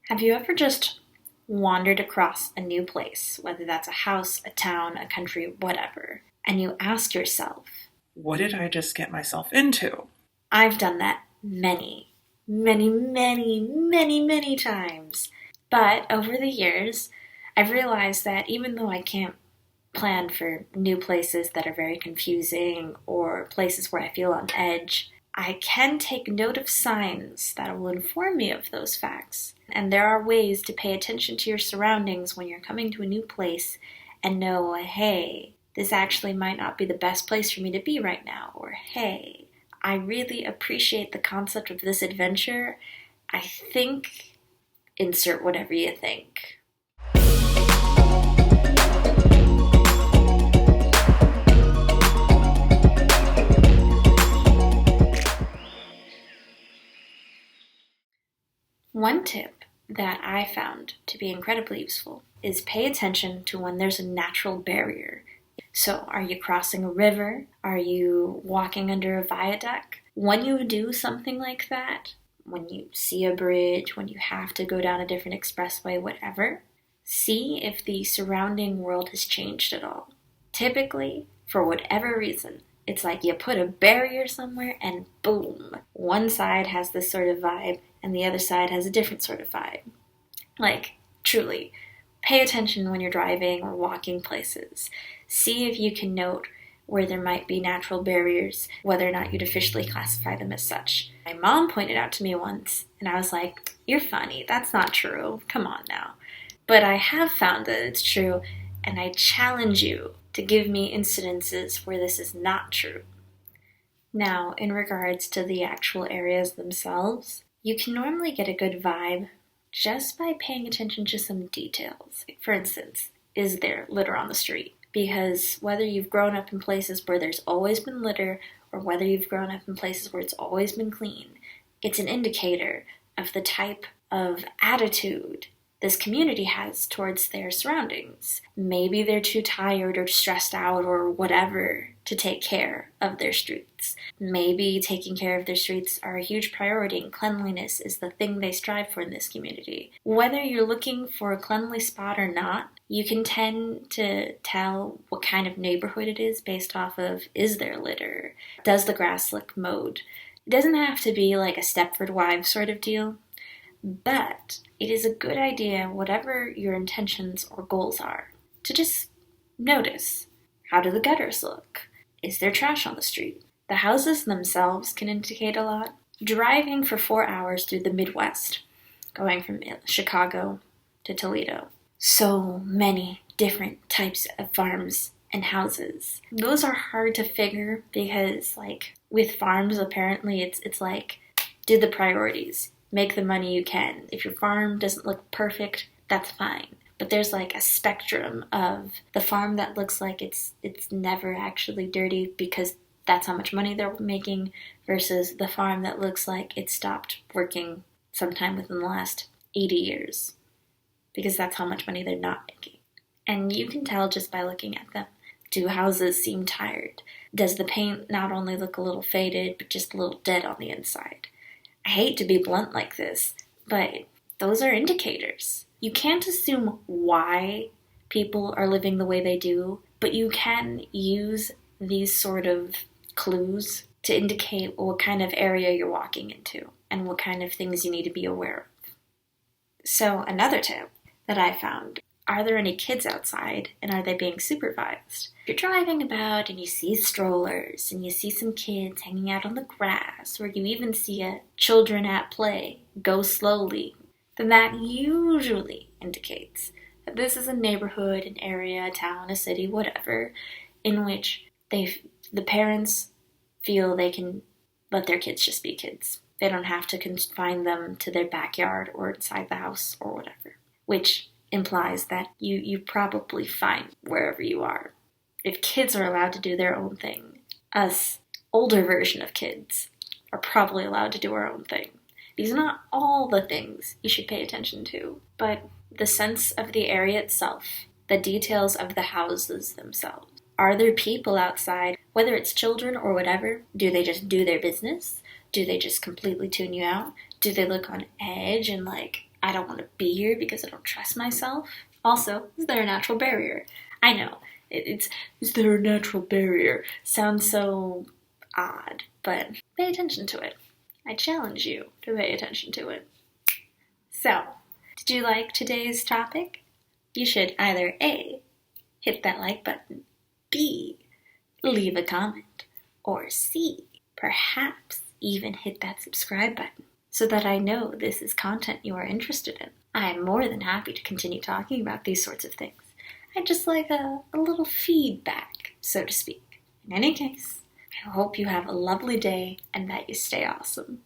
Have you ever just wandered across a new place, whether that's a house, a town, a country, whatever, and you ask yourself, What did I just get myself into? I've done that many times. But over the years, I've realized that even though I can't plan for new places that are very confusing or places where I feel on edge, I can take note of signs that will inform me of those facts. And there are ways to pay attention to your surroundings when you're coming to a new place and know, hey, this actually might not be the best place for me to be right now, or hey, I really appreciate the concept of this adventure. I think, insert whatever you think. One tip that I found to be incredibly useful is pay attention to when there's a natural barrier. So, are you crossing a river? Are you walking under a viaduct? When you do something like that, when you see a bridge, when you have to go down a different expressway, whatever, see if the surrounding world has changed at all. Typically, for whatever reason, it's like you put a barrier somewhere and boom, one side has this sort of vibe and the other side has a different sort of vibe. Like, truly, pay attention when you're driving or walking places. See if you can note where there might be natural barriers, whether or not you'd officially classify them as such. My mom pointed out to me once, and I was like, you're funny, that's not true, come on now. But I have found that it's true, and I challenge you to give me incidences where this is not true. Now, in regards to the actual areas themselves, you can normally get a good vibe just by paying attention to some details. For instance, is there litter on the street? Because whether you've grown up in places where there's always been litter or whether you've grown up in places where it's always been clean, it's an indicator of the type of attitude this community has towards their surroundings. Maybe they're too tired or stressed out or whatever to take care of their streets. Maybe taking care of their streets are a huge priority and cleanliness is the thing they strive for in this community. Whether you're looking for a cleanly spot or not, you can tend to tell what kind of neighborhood it is based off of, is there litter? Does the grass look mowed? It doesn't have to be like a Stepford Wives sort of deal, but it is a good idea, whatever your intentions or goals are, to just notice. How do the gutters look? Is there trash on the street? The houses themselves can indicate a lot. Driving for 4 hours through the Midwest, going from Chicago to Toledo, so many different types of farms and houses. Those are hard to figure because, like, with farms, apparently it's like, do the priorities. Make the money you can. If your farm doesn't look perfect, that's fine. But there's like a spectrum of the farm that looks like it's never actually dirty because that's how much money they're making versus the farm that looks like it stopped working sometime within the last 80 years because that's how much money they're not making. And you can tell just by looking at them. Do houses seem tired? Does the paint not only look a little faded but just a little dead on the inside? I hate to be blunt like this, but those are indicators. You can't assume why people are living the way they do, but you can use these sort of clues to indicate what kind of area you're walking into and what kind of things you need to be aware of. So another tip that I found, are there any kids outside and are they being supervised? If you're driving about and you see strollers and you see some kids hanging out on the grass or you even see children at play, go slowly, then that usually indicates that this is a neighborhood, an area, a town, a city, whatever, in which the parents feel they can let their kids just be kids. They don't have to confine them to their backyard or inside the house or whatever, which implies that you probably fine wherever you are. If kids are allowed to do their own thing, us older version of kids are probably allowed to do our own thing. These are not all the things you should pay attention to, but the sense of the area itself, the details of the houses themselves. Are there people outside, whether it's children or whatever? Do they just do their business? Do they just completely tune you out? Do they look on edge and like, I don't want to be here because I don't trust myself? Also, is there a natural barrier? I know, is there a natural barrier? Sounds so odd, but pay attention to it. I challenge you to pay attention to it. So, did you like today's topic? You should either A, hit that like button, B, leave a comment, or C, perhaps even hit that subscribe button so that I know this is content you are interested in. I am more than happy to continue talking about these sorts of things. I'd just like a little feedback, so to speak. In any case, I hope you have a lovely day and that you stay awesome.